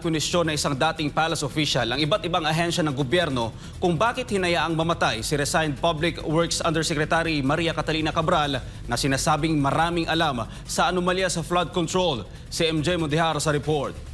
kwenisyon na isang dating palace official ang iba't ibang ahensya ng gobyerno kung bakit hinayaang mamatay si resigned Public Works Undersecretary Maria Catalina Cabral na sinasabing maraming alam sa anomalya sa flood control. Si MJ Mondihar sa report.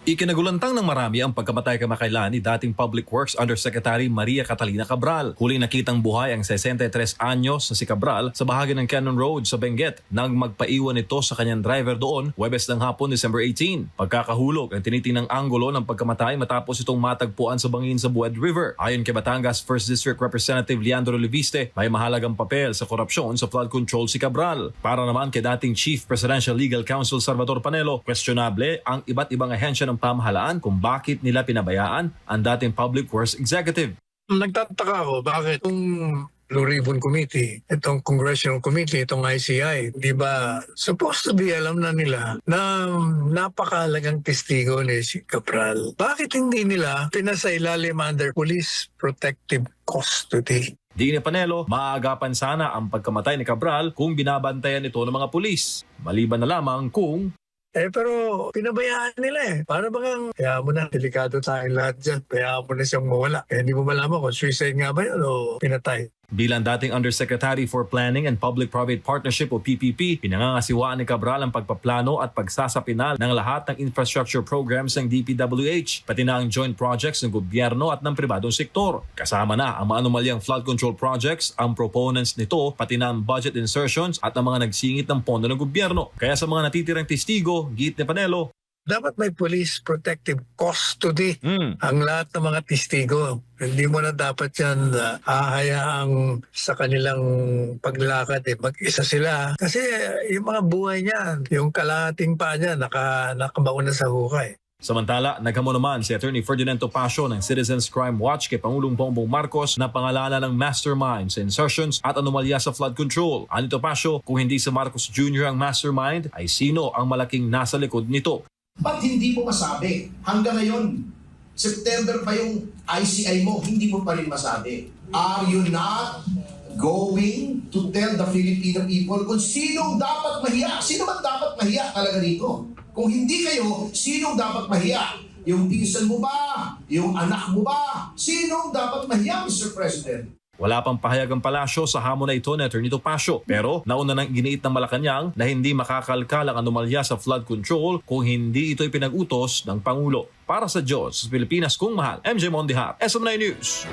Ikinagulantang ng marami ang pagkamatay kamakailan ni dating Public Works Undersecretary Maria Catalina Cabral. Huling nakitang buhay ang 63 anyos na si Cabral sa bahagi ng Cannon Road sa Benguet nang magpaiwan ito sa kanyang driver doon Huwebes ng hapon, December 18. Pagkakahulog ang tinitinang anggulo ng pagkamatay matapos itong matagpuan sa bangin sa Bued River. Ayon kay Batangas 1st District Representative Leandro Leviste, may mahalagang papel sa korupsyon sa flood control si Cabral. Para naman kay dating Chief Presidential Legal Counsel Salvador Panelo, questionable ang iba't ibang ahensya ng pamahalaan kung bakit nila pinabayaan ang dating Public Works Executive. Nagtataka ako bakit itong Blue Ribbon Committee, itong Congressional Committee, itong ICI, di ba supposed to be alam na nila na napakahalagang testigo ni si Cabral. Bakit hindi nila pinasailalim under police protective custody? Di ni Panelo, maaagapan sana ang pagkamatay ni Cabral kung binabantayan ito ng mga pulis. Maliban na lamang kung Pero pinabayaan nila eh. Para bang, kaya mo na, delikado tayong lahat dyan. Kaya mo na siyang mawala. Kaya hindi mo malaman kung suicide nga ba yun o pinatay. bilang dating Undersecretary for Planning and Public-Private Partnership o PPP, pinangangasiwaan ni Cabral ang pagpaplano at pagsasapinal ng lahat ng infrastructure programs ng DPWH, pati na ang joint projects ng gobyerno at ng pribadong sektor. Kasama na ang mga anomalyang flood control projects, ang proponents nito, pati na ang budget insertions at ang mga nagsingit ng pondo ng gobyerno. Kaya sa mga natitirang testigo, giit ni Panelo, dapat may police protective custody ang lahat ng mga testigo. Hindi mo na dapat yan hahayaang sa kanilang paglakad. Mag-isa sila. Kasi yung mga buhay niyan, yung kalahating pa niya, nakabaon na sa hukay. Samantala, naghamon naman si Attorney Ferdinand Topacio ng Citizens Crime Watch kay Pangulong Bongbong Marcos na pangalanan ng mastermind sa insertions at anomalya sa flood control. Ani Topacio, kung hindi si Marcos Jr. ang mastermind, ay sino ang malaking nasa likod nito? Ba't hindi mo masabi? Hanggang ngayon, September pa yung ICI mo, hindi mo pa rin masabi. Are you not going to tell the Filipino people kung sinong dapat mahiya? Sino man dapat mahiya talaga dito? Kung hindi kayo, sinong dapat mahiya? Yung pinsan mo ba? Yung anak mo ba? Sinong dapat mahiya, Mr. President? Wala pang pahayag ang palasyo sa hamon na ito ni Atty. Topacio. Pero nauna nang giniit ng Malacanang na hindi makakalkal ang anomalya sa flood control kung hindi ito'y pinag-utos ng Pangulo. Para sa Diyos, sa Pilipinas kung mahal, MJ Mondihar, SM9 News.